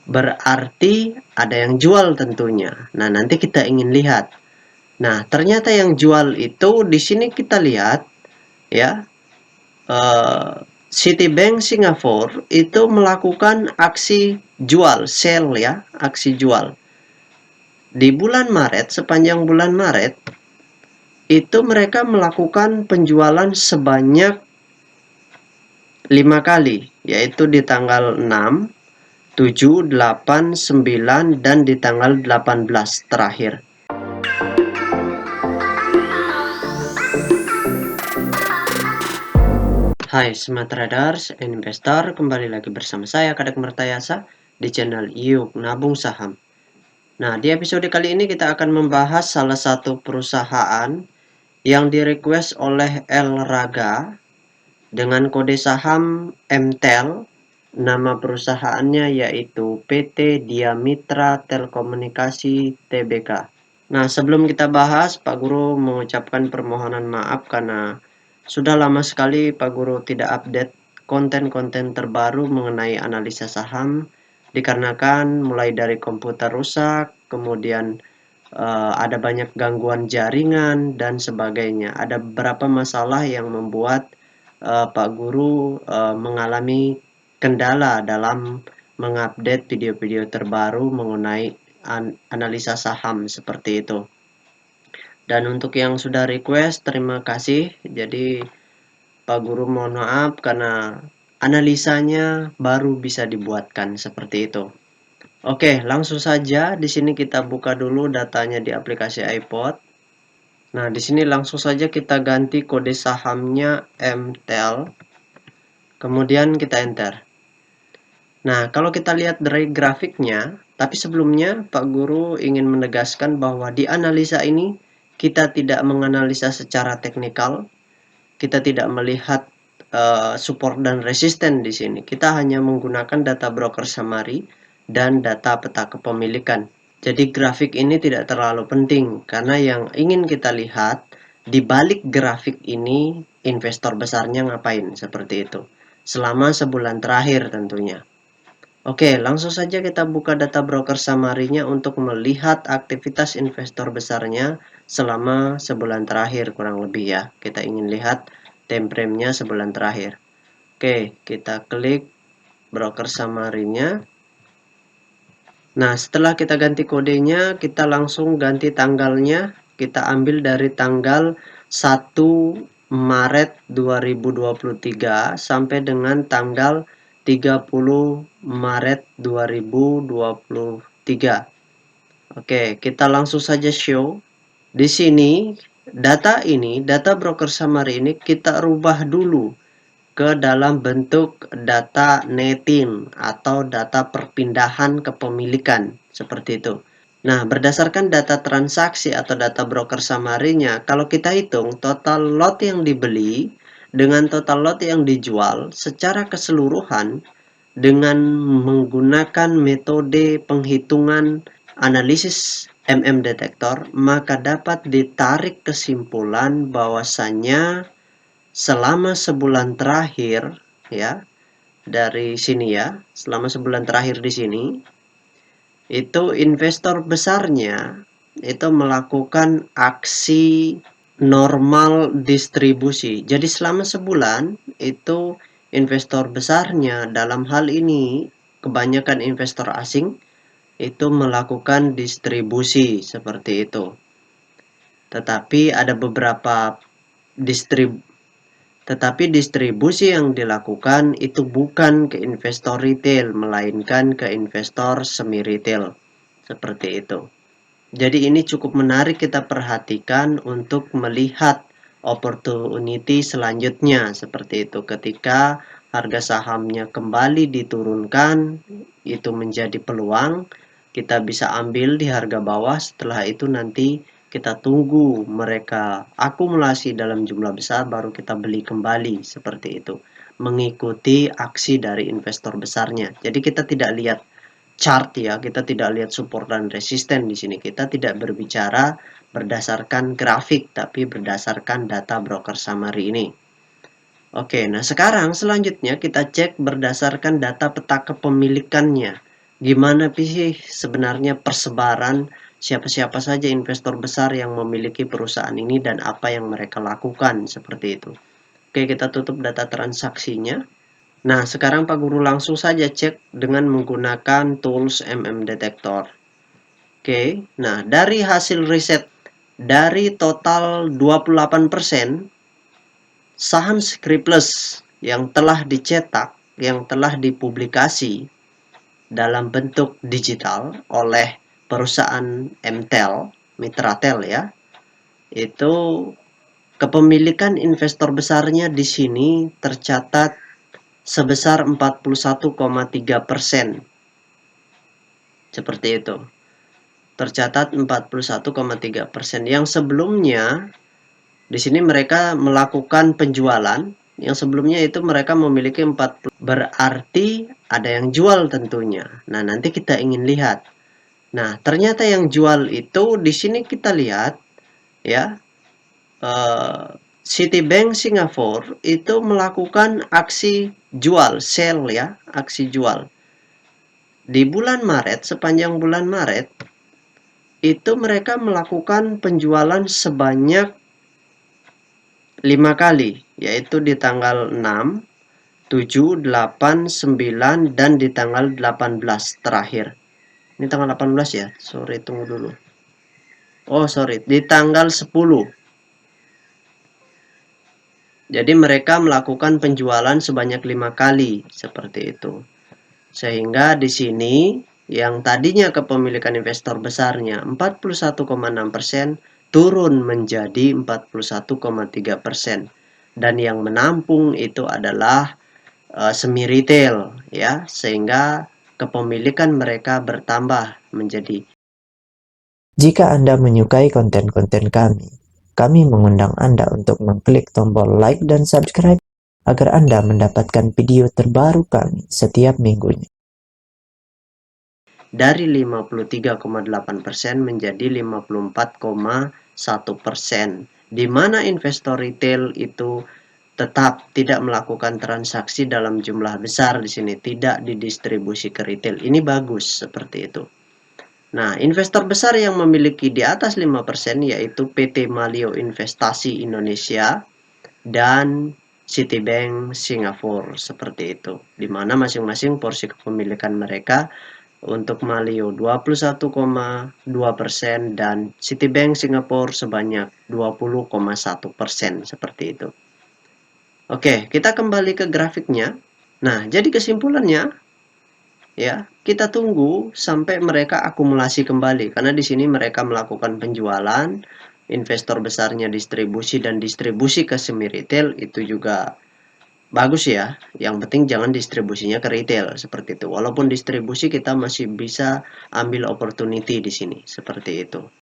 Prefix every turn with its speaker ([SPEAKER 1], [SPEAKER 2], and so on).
[SPEAKER 1] berarti ada yang jual tentunya. Nah, nanti kita ingin lihat. Nah, ternyata yang jual itu di sini kita lihat ya, Citibank Singapura itu melakukan aksi jual, sell ya, aksi jual. Di bulan Maret, sepanjang bulan Maret, itu mereka melakukan penjualan sebanyak 5 kali, yaitu di tanggal 6, 7, 8, 9, dan di tanggal 18 terakhir. Hai Smart Traders and Investor, kembali lagi bersama saya Kadek Mertayasa di channel Yuk Nabung Saham. Nah, di episode kali ini kita akan membahas salah satu perusahaan yang direquest oleh El Raga dengan kode saham MTEL. Nama perusahaannya yaitu PT Diamitra Telekomunikasi Tbk. Nah, sebelum kita bahas, Pak Guru mengucapkan permohonan maaf karena sudah lama sekali Pak Guru tidak update konten-konten terbaru mengenai analisa saham, dikarenakan mulai dari komputer rusak, kemudian ada banyak gangguan jaringan dan sebagainya. Ada beberapa masalah yang membuat Pak Guru mengalami kendala dalam mengupdate video-video terbaru mengenai analisa saham seperti itu. Dan untuk yang sudah request, terima kasih. Jadi Pak Guru mohon maaf karena analisanya baru bisa dibuatkan seperti itu. Oke, langsung saja di sini kita buka dulu datanya di aplikasi iPod. Nah, di sini langsung saja kita ganti kode sahamnya MTEL. Kemudian kita enter. Nah, kalau kita lihat dari grafiknya, tapi sebelumnya Pak Guru ingin menegaskan bahwa di analisa ini kita tidak menganalisa secara teknikal, kita tidak melihat support dan resisten di sini. Kita hanya menggunakan data broker summary dan data peta kepemilikan. Jadi grafik ini tidak terlalu penting karena yang ingin kita lihat di balik grafik ini investor besarnya ngapain seperti itu. Selama sebulan terakhir tentunya. Oke, langsung saja kita buka data broker summary-nya untuk melihat aktivitas investor besarnya selama sebulan terakhir kurang lebih ya. Kita ingin lihat time frame-nya sebulan terakhir. Oke, kita klik broker summary-nya. Nah, setelah kita ganti kodenya, kita langsung ganti tanggalnya. Kita ambil dari tanggal 1 Maret 2023 sampai dengan tanggal 30 Maret 2023. Oke, kita langsung saja show. Di sini, data broker summary ini kita rubah dulu ke dalam bentuk data netting atau data perpindahan kepemilikan seperti itu. Nah, berdasarkan data transaksi atau data broker summary-nya, kalau kita hitung total lot yang dibeli dengan total lot yang dijual secara keseluruhan dengan menggunakan metode penghitungan analisis detektor, maka dapat ditarik kesimpulan bahwasannya selama sebulan terakhir ya, dari sini ya, selama sebulan terakhir di sini itu investor besarnya itu melakukan aksi normal distribusi. Jadi selama sebulan itu investor besarnya dalam hal ini kebanyakan investor asing itu melakukan distribusi seperti itu. Tetapi ada beberapa distribusi yang dilakukan itu bukan ke investor retail, melainkan ke investor semi retail. Seperti itu. Jadi ini cukup menarik kita perhatikan untuk melihat opportunity selanjutnya. Seperti itu. Ketika harga sahamnya kembali diturunkan, itu menjadi peluang. Kita bisa ambil di harga bawah, setelah itu nanti kita tunggu mereka akumulasi dalam jumlah besar baru kita beli kembali seperti itu, mengikuti aksi dari investor besarnya. Jadi kita tidak lihat chart ya, kita tidak lihat support dan resisten di sini. Kita tidak berbicara berdasarkan grafik tapi berdasarkan data broker summary ini. Oke, nah sekarang selanjutnya kita cek berdasarkan data peta kepemilikannya. gimana sih sebenarnya persebaran siapa-siapa saja investor besar yang memiliki perusahaan ini dan apa yang mereka lakukan seperti itu. Oke, kita tutup data transaksinya. Nah, sekarang Pak Guru langsung saja cek dengan menggunakan tools Detector. Oke, nah dari hasil riset dari total 28% saham Scriptless yang telah dicetak, yang telah dipublikasi dalam bentuk digital oleh perusahaan MTEL, Mitratel ya, itu kepemilikan investor besarnya di sini tercatat sebesar 41,3%. Seperti itu. Tercatat 41,3%. Yang sebelumnya di sini mereka melakukan penjualan, yang sebelumnya itu mereka memiliki 40. Berarti ada yang jual tentunya. Nah, nanti kita ingin lihat. Nah, ternyata yang jual itu di sini kita lihat ya, Citibank Singapura itu melakukan aksi jual, sell ya, aksi jual. Di bulan Maret, sepanjang bulan Maret, itu mereka melakukan penjualan sebanyak 5 kali, yaitu di tanggal 6, 7, 8, 9, dan di tanggal 18 terakhir. Ini tanggal 18 ya? Sorry, tunggu dulu. Oh, sorry, di tanggal 10. Jadi mereka melakukan penjualan sebanyak 5 kali, seperti itu. Sehingga di sini yang tadinya kepemilikan investor besarnya 41,6% turun menjadi 41,3%. Dan yang menampung itu adalah semi retail ya, sehingga kepemilikan mereka bertambah menjadi.
[SPEAKER 2] Jika Anda menyukai konten-konten kami mengundang Anda untuk mengklik tombol like dan subscribe agar Anda mendapatkan video terbaru kami setiap minggunya.
[SPEAKER 1] Dari 53,8% menjadi 54,1%, di mana investor retail itu tetap tidak melakukan transaksi dalam jumlah besar di sini, tidak didistribusi ke retail. Ini bagus seperti itu. Nah, investor besar yang memiliki di atas 5% yaitu PT Malio Investasi Indonesia dan Citibank Singapura, seperti itu. Di mana masing-masing porsi kepemilikan mereka untuk Malio 21,2% dan Citibank Singapura sebanyak 20,1%, seperti itu. Oke, kita kembali ke grafiknya. Nah, jadi kesimpulannya ya, kita tunggu sampai mereka akumulasi kembali karena di sini mereka melakukan penjualan, investor besarnya distribusi dan distribusi ke semi retail itu juga bagus ya. Yang penting jangan distribusinya ke retail seperti itu. Walaupun distribusi kita masih bisa ambil opportunity di sini seperti itu.